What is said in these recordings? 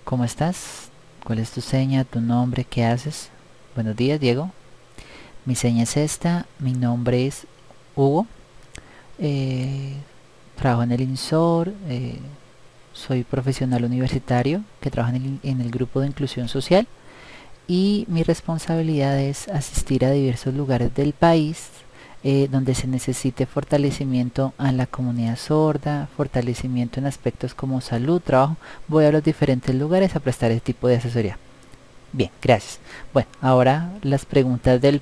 ¿Cómo estás? ¿Cuál es tu seña, tu nombre, qué haces? Buenos días, Diego. Mi seña es esta, mi nombre es Hugo. eh, Trabajo en el INSOR, soy profesional universitario que trabaja en el grupo de inclusión social y mi responsabilidad es asistir a diversos lugares del país donde se necesite fortalecimiento a la comunidad sorda, fortalecimiento en aspectos como salud, trabajo. Voy a los diferentes lugares a prestar ese tipo de asesoría. Bien, gracias. Bueno, ahora las preguntas de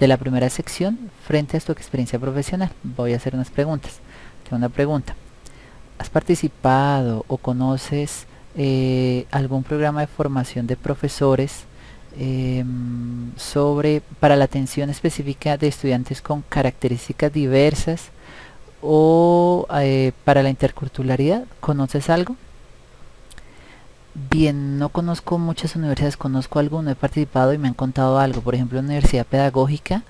la primera sección frente a tu experiencia profesional. Voy a hacer unas preguntas. Tengo una pregunta. ¿Has participado o conoces algún programa de formación de profesores para la atención específica de estudiantes con características diversas o para la interculturalidad? ¿Conoces algo? Bien, no conozco muchas universidades, conozco alguno, he participado y me han contado algo. Por ejemplo, en la Universidad Pedagógica,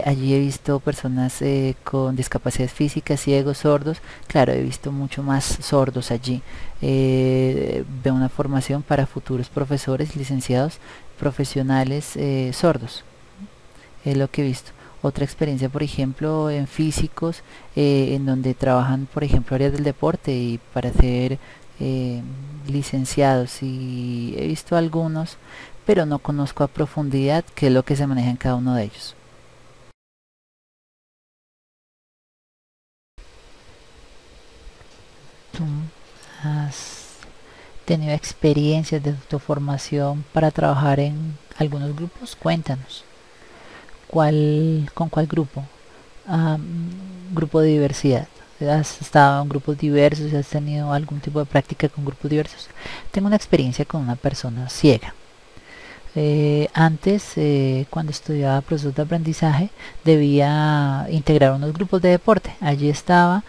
allí he visto personas con discapacidades físicas, ciegos, sordos. Claro, he visto mucho más sordos allí. Veo una formación para futuros profesores, licenciados, profesionales sordos. Es lo que he visto. Otra experiencia, por ejemplo, en físicos, en donde trabajan, por ejemplo, áreas del deporte y para ser eh, licenciados. Y he visto algunos, pero no conozco a profundidad qué es lo que se maneja en cada uno de ellos. ¿Tú has tenido experiencias de tu formación para trabajar en algunos grupos? Cuéntanos. ¿Con cuál grupo? Ah, grupo de diversidad. ¿Has estado en grupos diversos y has tenido algún tipo de práctica con grupos diversos? Tengo una experiencia con una persona ciega. Antes, cuando estudiaba procesos de aprendizaje, debía integrar unos grupos de deporte. Allí estaba,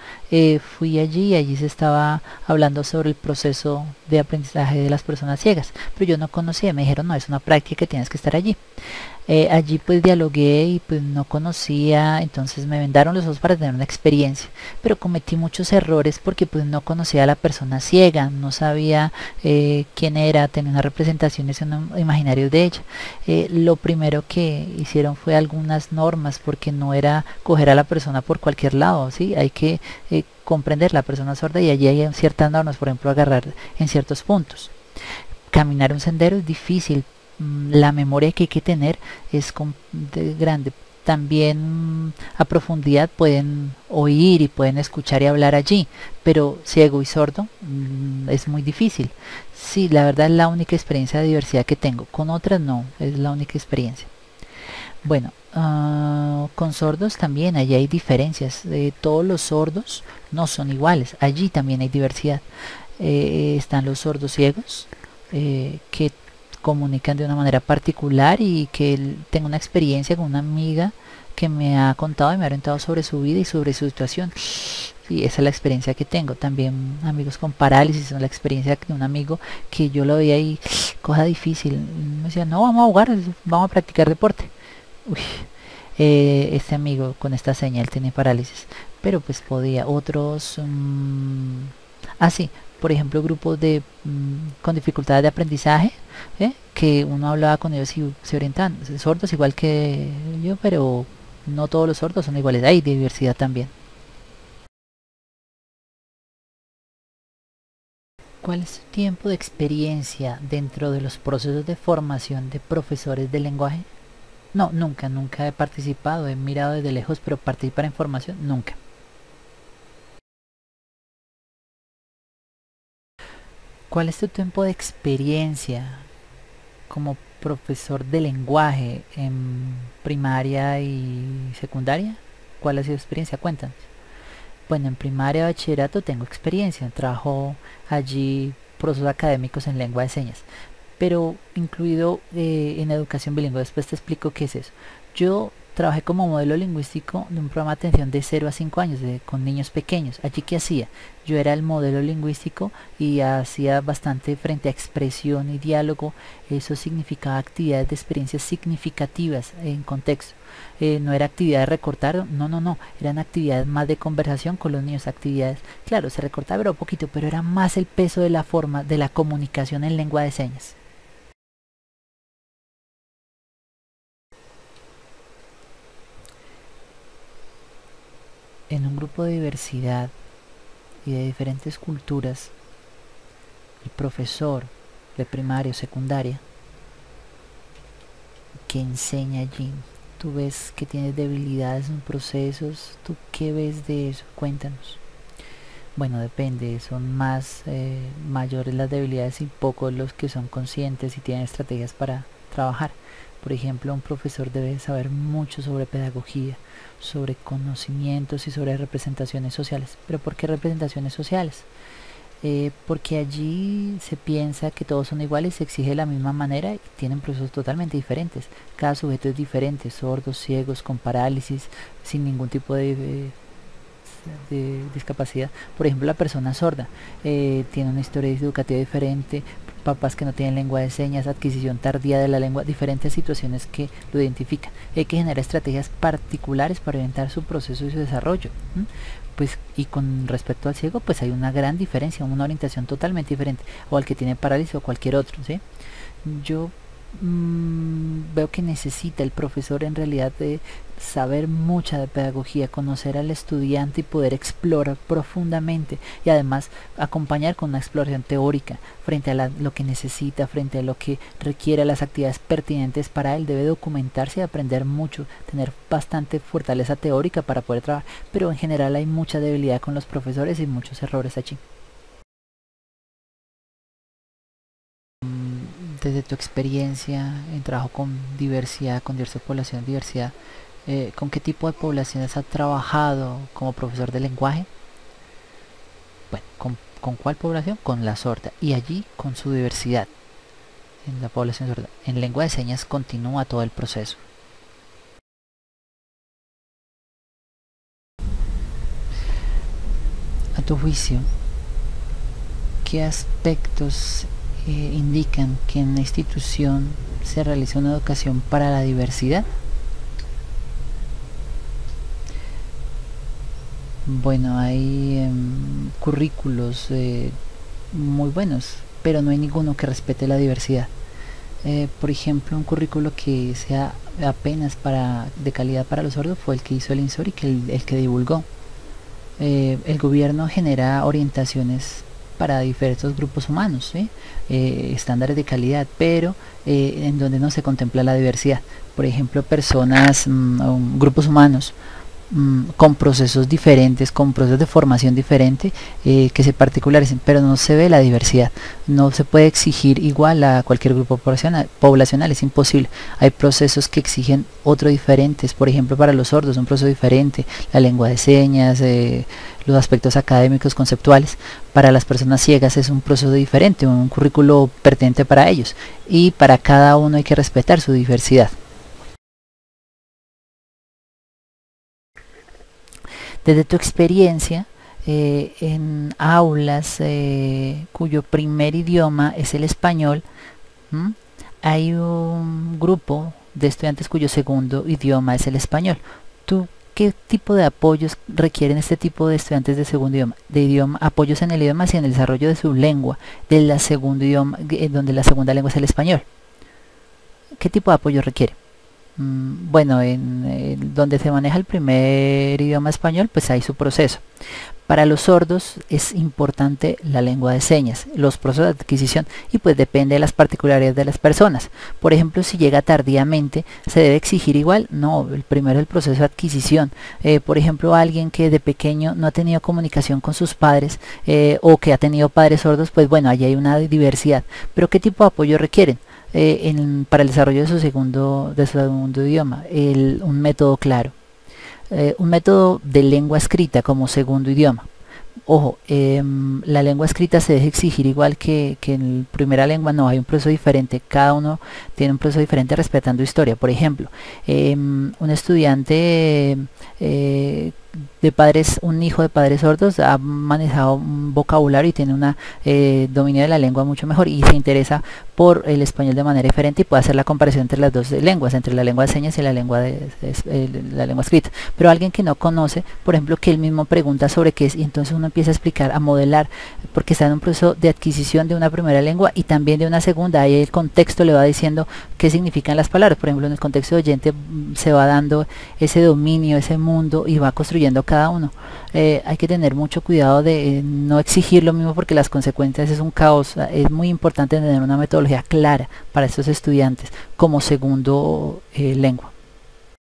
fui allí y allí se estaba hablando sobre el proceso de aprendizaje de las personas ciegas. Pero yo no conocía, me dijeron, no, es una práctica que tienes que estar allí. Allí pues dialogué y pues no conocía, entonces me vendaron los ojos para tener una experiencia, pero cometí muchos errores porque pues no conocía a la persona ciega, no sabía quién era, tenía unas representaciones imaginarios de ella. Lo primero que hicieron fue algunas normas porque no era coger a la persona por cualquier lado, ¿sí? Hay que comprender la persona sorda y allí hay ciertas normas, por ejemplo agarrar en ciertos puntos. Caminar un sendero es difícil, la memoria que hay que tener es grande. También a profundidad pueden oír y pueden escuchar y hablar allí, pero ciego y sordo es muy difícil. Sí, la verdad es la única experiencia de diversidad que tengo. Con otras no, es la única experiencia. Bueno, con sordos también, allí hay diferencias. Todos los sordos no son iguales, allí también hay diversidad. Están los sordos ciegos, que comunican de una manera particular y que tengo una experiencia con una amiga que me ha contado y me ha orientado sobre su vida y sobre su situación. Y esa es la experiencia que tengo. También amigos con parálisis, son la experiencia de un amigo que yo lo veía y cosa difícil. Me decía, no, vamos a jugar, vamos a practicar deporte. Uy, este amigo con esta señal tiene parálisis, pero pues podía. Otros, sí, por ejemplo, grupos con dificultades de aprendizaje, que uno hablaba con ellos y se orientan, sordos igual que yo, pero no todos los sordos son iguales, hay diversidad también. ¿Cuál es tu tiempo de experiencia dentro de los procesos de formación de profesores de lenguaje? No, nunca, nunca he participado, he mirado desde lejos, pero participar en formación, nunca. ¿Cuál es tu tiempo de experiencia como profesor de lenguaje en primaria y secundaria? ¿Cuál ha sido tu experiencia? Cuéntanos. Bueno, en primaria y bachillerato tengo experiencia, trabajo allí procesos académicos en lengua de señas, pero incluido en educación bilingüe. Después te explico qué es eso. Yo trabajé como modelo lingüístico de un programa de atención de 0 a 5 años con niños pequeños. Allí, ¿qué hacía? Yo era el modelo lingüístico y hacía bastante frente a expresión y diálogo. Eso significaba actividades de experiencias significativas en contexto. No era actividad de recortar, no, eran actividades más de conversación con los niños, actividades, claro, se recortaba pero poquito, pero era más el peso de la forma de la comunicación en lengua de señas. En un grupo de diversidad y de diferentes culturas, el profesor de primaria o secundaria que enseña allí, tú ves que tienes debilidades en procesos, ¿tú qué ves de eso? Cuéntanos. Bueno, depende, son más mayores las debilidades y pocos los que son conscientes y tienen estrategias para trabajar. Por ejemplo, un profesor debe saber mucho sobre pedagogía, sobre conocimientos y sobre representaciones sociales. ¿Pero por qué representaciones sociales? Porque allí se piensa que todos son iguales, se exige de la misma manera y tienen procesos totalmente diferentes. Cada sujeto es diferente, sordos, ciegos, con parálisis, sin ningún tipo de discapacidad. Por ejemplo, la persona sorda tiene una historia educativa diferente, papás que no tienen lengua de señas, adquisición tardía de la lengua, diferentes situaciones que lo identifican. Hay que generar estrategias particulares para orientar su proceso y su desarrollo. Pues, y con respecto al ciego, pues hay una gran diferencia, una orientación totalmente diferente, o al que tiene parálisis o cualquier otro, ¿sí? Yo veo que necesita el profesor en realidad de saber mucha de pedagogía, conocer al estudiante y poder explorar profundamente y además acompañar con una exploración teórica frente a lo que necesita, frente a lo que requiere, las actividades pertinentes para él. Debe documentarse y aprender mucho, tener bastante fortaleza teórica para poder trabajar, pero en general hay mucha debilidad con los profesores y muchos errores allí. Desde tu experiencia en trabajo con diversidad, con diversa población, diversidad, ¿con qué tipo de poblaciones has trabajado como profesor de lenguaje? Bueno, ¿con cuál población? Con la sorda, y allí con su diversidad en la población sorda. En lengua de señas continúa todo el proceso. A tu juicio, ¿qué aspectos indican que en la institución se realiza una educación para la diversidad? Bueno, hay currículos muy buenos, pero no hay ninguno que respete la diversidad. Por ejemplo, un currículo que sea apenas de calidad para los sordos fue el que hizo el INSOR y el que divulgó. El gobierno genera orientaciones para diversos grupos humanos, ¿sí? Estándares de calidad, pero en donde no se contempla la diversidad. Por ejemplo, personas, grupos humanos con procesos diferentes, con procesos de formación diferente, que se particularizan, pero no se ve la diversidad. No se puede exigir igual a cualquier grupo poblacional, es imposible. Hay procesos que exigen otro diferentes, por ejemplo para los sordos un proceso diferente, la lengua de señas, los aspectos académicos conceptuales. Para las personas ciegas es un proceso diferente, un currículo pertinente para ellos, y para cada uno hay que respetar su diversidad. Desde tu experiencia en aulas cuyo primer idioma es el español, ¿m? Hay un grupo de estudiantes cuyo segundo idioma es el español. ¿Tú qué tipo de apoyos requieren este tipo de estudiantes de segundo idioma? De idioma, apoyos en el idioma y en el desarrollo de su lengua, de la segundo idioma, donde la segunda lengua es el español. ¿Qué tipo de apoyo requiere? Bueno, en donde se maneja el primer idioma español, pues hay su proceso. Para los sordos es importante la lengua de señas, los procesos de adquisición, y pues depende de las particularidades de las personas. Por ejemplo, si llega tardíamente, ¿se debe exigir igual? No, el primero es el proceso de adquisición. Por ejemplo, alguien que de pequeño no ha tenido comunicación con sus padres o que ha tenido padres sordos, pues bueno, allí hay una diversidad. Pero ¿qué tipo de apoyo requieren? Para el desarrollo de su segundo idioma, un método claro, un método de lengua escrita como segundo idioma. Ojo, la lengua escrita se deja exigir igual que en primera lengua, no, hay un proceso diferente, cada uno tiene un proceso diferente respetando historia. Por ejemplo, un estudiante un hijo de padres sordos ha manejado un vocabulario y tiene un dominio de la lengua mucho mejor y se interesa por el español de manera diferente y puede hacer la comparación entre las dos lenguas, entre la lengua de señas y la lengua escrita. Pero alguien que no conoce, por ejemplo, que él mismo pregunta sobre qué es y entonces uno empieza a explicar, a modelar, porque está en un proceso de adquisición de una primera lengua y también de una segunda, ahí el contexto le va diciendo qué significan las palabras. Por ejemplo, en el contexto de oyente se va dando ese dominio, ese mundo y va construyendo cada uno. Hay que tener mucho cuidado de no exigir lo mismo porque las consecuencias es un caos. Es muy importante tener una metodología clara para estos estudiantes como segundo lengua.